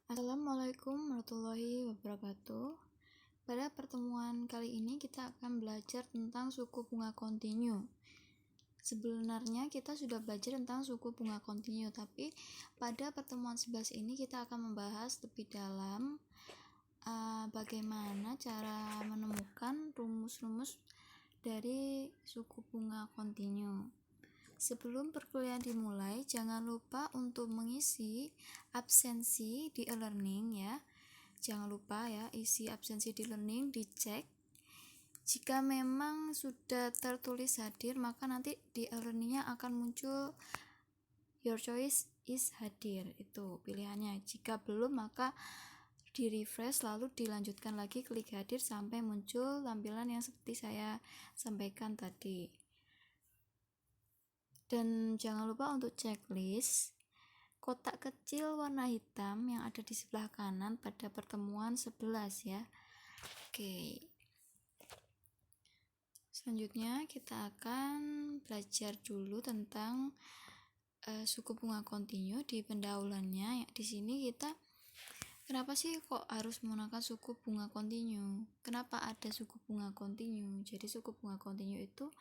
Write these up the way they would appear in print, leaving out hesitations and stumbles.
Assalamualaikum warahmatullahi wabarakatuh. Pada pertemuan kali ini kita akan belajar tentang suku bunga kontinu. Sebenarnya kita sudah belajar tentang suku bunga kontinu, tapi pada pertemuan 11 ini kita akan membahas lebih dalam bagaimana cara menemukan rumus-rumus dari suku bunga kontinu. Sebelum perkuliahan dimulai, jangan lupa untuk mengisi absensi di e-learning ya. Jangan lupa ya, isi absensi di learning, dicek. Jika memang sudah tertulis hadir, maka nanti di e-learningnya akan muncul your choice is hadir, itu pilihannya. Jika belum, maka di refresh lalu dilanjutkan lagi, klik hadir sampai muncul tampilan yang seperti saya sampaikan tadi. Dan jangan lupa untuk checklist kotak kecil warna hitam yang ada di sebelah kanan pada pertemuan 11 ya. Oke. Selanjutnya kita akan belajar dulu tentang suku bunga kontinu di pendahuluannya. Di sini kita kenapa sih kok harus menggunakan suku bunga kontinu? Kenapa ada suku bunga kontinu? Jadi suku bunga kontinu itu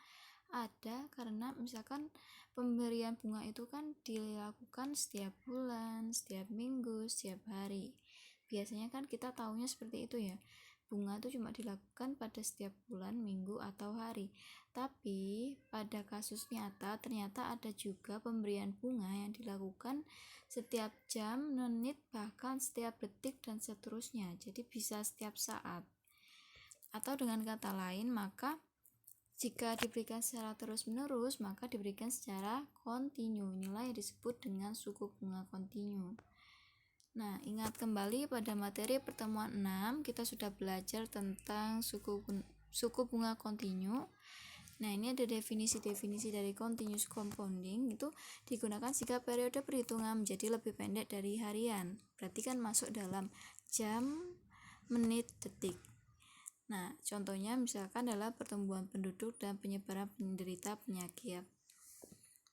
ada karena misalkan pemberian bunga itu kan dilakukan setiap bulan, setiap minggu, setiap hari. Biasanya kan kita tahunya seperti itu ya. Bunga itu cuma dilakukan pada setiap bulan, minggu, atau hari. Tapi pada kasus nyata ternyata ada juga pemberian bunga yang dilakukan setiap jam, menit, bahkan setiap detik dan seterusnya. Jadi bisa setiap saat. Atau dengan kata lain, maka jika diberikan secara terus-menerus, maka diberikan secara kontinu. Inilah yang disebut dengan suku bunga kontinu. Nah, ingat kembali pada materi pertemuan 6, kita sudah belajar tentang suku bunga kontinu. Nah, ini ada definisi-definisi dari continuous compounding, itu digunakan jika periode perhitungan menjadi lebih pendek dari harian. Berarti kan masuk dalam jam, menit, detik. Nah, contohnya misalkan adalah pertumbuhan penduduk dan penyebaran penderita penyakit.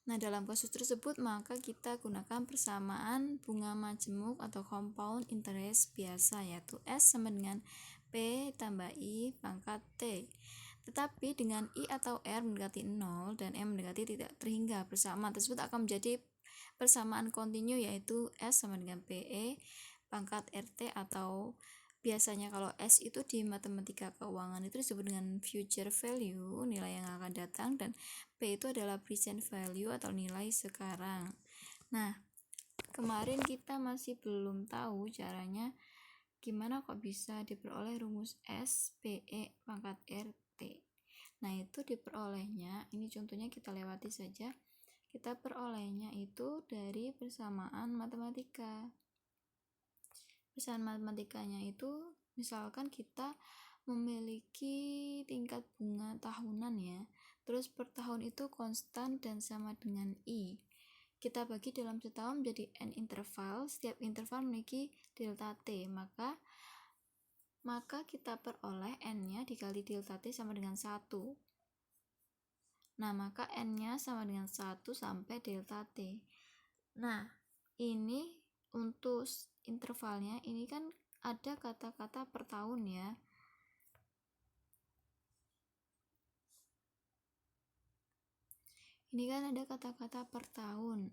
Nah, dalam kasus tersebut maka kita gunakan persamaan bunga majemuk atau compound interest biasa, yaitu S sama dengan P tambah I pangkat T. Tetapi dengan I atau R mendekati 0 dan M mendekati tidak terhingga, persamaan tersebut akan menjadi persamaan kontinu, yaitu S sama dengan PE pangkat RT, atau biasanya kalau S itu di matematika keuangan itu disebut dengan future value, nilai yang akan datang, dan P itu adalah present value atau nilai sekarang. Nah, kemarin kita masih belum tahu caranya gimana kok bisa diperoleh rumus S, PE pangkat RT. Nah, itu diperolehnya, ini contohnya kita lewati saja. Kita perolehnya itu dari persamaan matematika. Persamaan matematikanya itu misalkan kita memiliki tingkat bunga tahunan ya, terus per tahun itu konstan dan sama dengan I. Kita bagi dalam setahun menjadi N interval, setiap interval memiliki delta T, maka kita peroleh N-nya dikali delta T sama dengan 1. Nah, maka N-nya sama dengan 1 sampai delta T. Nah, ini untuk intervalnya ini kan ada kata-kata per tahun ya. Ini kan ada kata-kata per tahun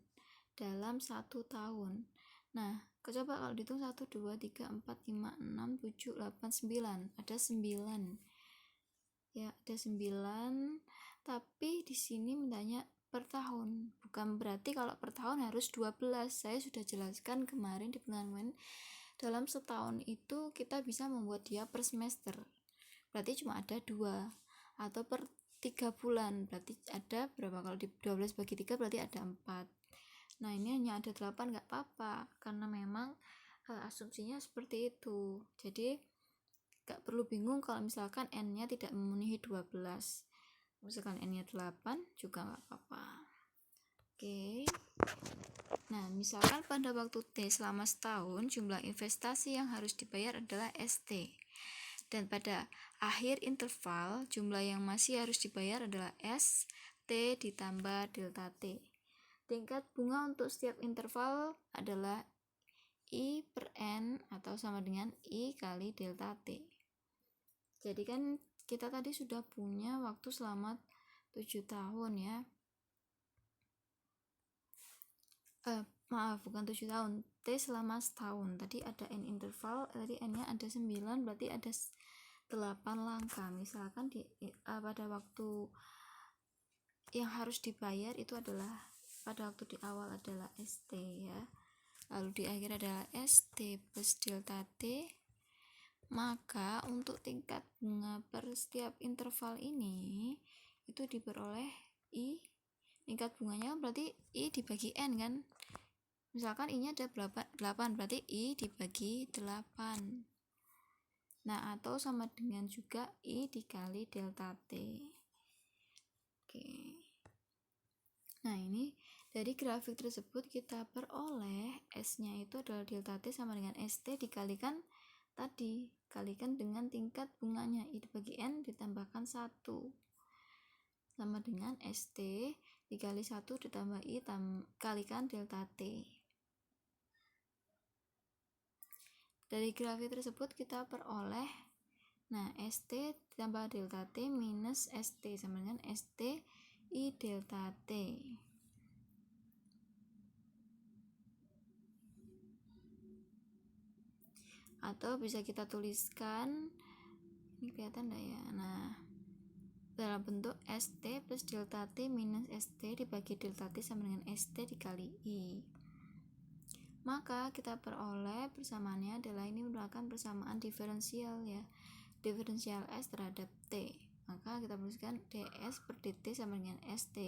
dalam 1 tahun. Nah, coba kalau dihitung 1, 2, 3, 4, 5, 6, 7, 8, 9. Ada 9. Ya, ada 9. Tapi di sini mintanya per tahun. Bukan berarti kalau per tahun harus 12. Saya sudah jelaskan kemarin di pengalaman. Dalam setahun itu kita bisa membuat dia per semester. Berarti cuma ada 2. Atau per 3 bulan. Berarti ada berapa? Kalau di 12 bagi 3 berarti ada 4. Nah, ini hanya ada 8, gak apa-apa. Karena memang asumsinya seperti itu. Jadi gak perlu bingung kalau misalkan N-nya tidak memenuhi 12. Misalkan N-nya 8 juga gak apa-apa. Oke. Nah, misalkan pada waktu T selama setahun jumlah investasi yang harus dibayar adalah ST. Dan pada akhir interval jumlah yang masih harus dibayar adalah S T ditambah delta T. Tingkat bunga untuk setiap interval adalah I per N atau sama dengan I kali delta T. Jadi kan kita tadi sudah punya waktu selama 7 tahun ya. Bukan 7 tahun, T selama setahun. Tadi ada N interval, tadi N-nya ada 9, berarti ada 8 langkah. Misalkan pada waktu yang harus dibayar itu adalah pada waktu di awal adalah ST ya, lalu di akhir adalah ST plus delta T, maka untuk tingkat bunga per setiap interval ini itu diperoleh I, tingkat bunganya berarti I dibagi N kan, misalkan I nya ada 8, berarti I dibagi 8. Nah, atau sama dengan juga I dikali delta T. Oke. Nah, ini dari grafik tersebut kita peroleh S-nya itu adalah delta T sama dengan ST dikalikan tadi, kalikan dengan tingkat bunganya I dibagi N ditambahkan 1 sama dengan ST dikali 1 ditambah I kalikan delta T. Dari grafik tersebut kita peroleh, nah ST ditambah delta T minus ST sama dengan ST I delta T. Atau bisa kita tuliskan, ini kelihatan enggak ya? Nah, dalam bentuk ST plus delta T minus ST dibagi delta T sama dengan ST dikali I. Maka kita peroleh persamaannya adalah ini merupakan persamaan diferensial ya, diferensial S terhadap T. Maka kita tuliskan ds per dt sama dengan ST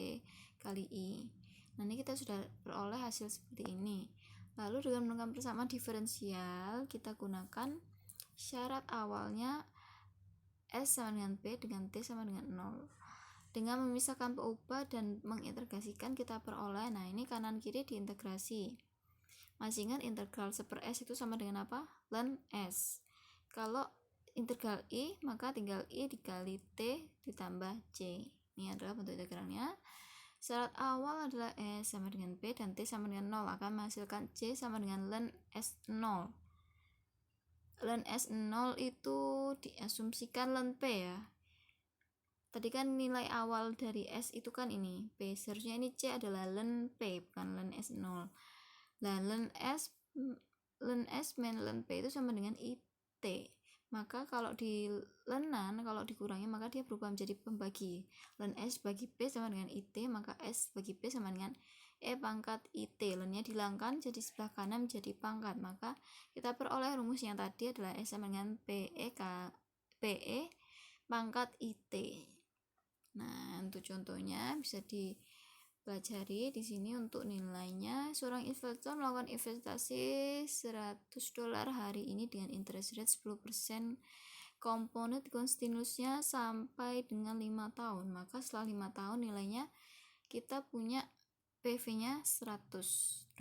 kali I. Nah, ini kita sudah peroleh hasil seperti ini. Lalu dengan menggunakan persamaan diferensial, kita gunakan syarat awalnya S sama dengan P dengan T sama dengan 0. Dengan memisahkan peubah dan mengintegrasikan kita peroleh, nah ini kanan kiri diintegrasi. Masih ingat integral 1/S itu sama dengan apa? Ln S. Kalau integral I, maka tinggal I dikali T ditambah C. Ini adalah bentuk integralnya. Syarat awal adalah S sama dengan P dan T sama dengan 0 akan menghasilkan C sama dengan ln S0. Ln S0 itu diasumsikan ln P ya. Tadi kan nilai awal dari S itu kan ini P, seharusnya ini C adalah ln P bukan ln S0. Nah, ln S min ln P itu sama dengan IT. Maka kalau di lenan, kalau dikurangi maka dia berubah menjadi pembagi. Ln S bagi P sama dengan IT, maka S bagi P sama dengan E pangkat IT. Ln-nya dihilangkan, jadi sebelah kanan menjadi pangkat. Maka kita peroleh rumus yang tadi adalah S sama dengan PE pangkat IT. Nah, untuk contohnya bisa dipelajari di sini untuk nilainya. Seorang investor melakukan investasi $100 hari ini dengan interest rate 10%, compounded continuousnya sampai dengan 5 tahun. Maka setelah 5 tahun nilainya kita punya PV-nya $100,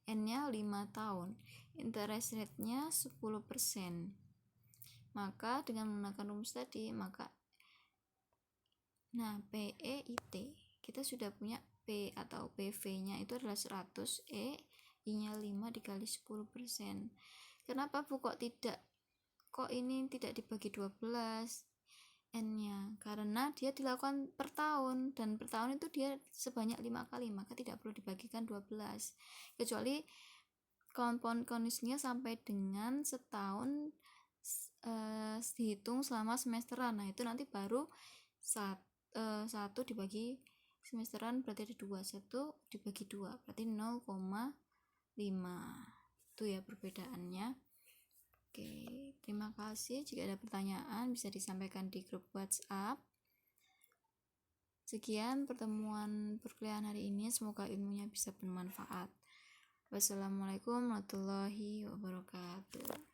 N-nya 5 tahun, interest rate-nya 10%. Maka dengan menggunakan rumus tadi, maka PEIT kita sudah punya P atau PV-nya itu adalah 100, I-nya 5 dikali 10%. Kenapa Bu kok ini tidak dibagi 12 N-nya? Karena dia dilakukan per tahun, dan per tahun itu dia sebanyak 5 kali, maka tidak perlu dibagikan 12. Kecuali compound continuousnya sampai dengan setahun dihitung selama semesteran. Nah, itu nanti baru 1 dibagi semesteran berarti ada 2, 1 dibagi 2 berarti 0,5. Itu ya perbedaannya. Oke, terima kasih. Jika ada pertanyaan bisa disampaikan di grup WhatsApp. Sekian pertemuan perkuliahan hari ini, semoga ilmunya bisa bermanfaat. Wassalamualaikum warahmatullahi wabarakatuh.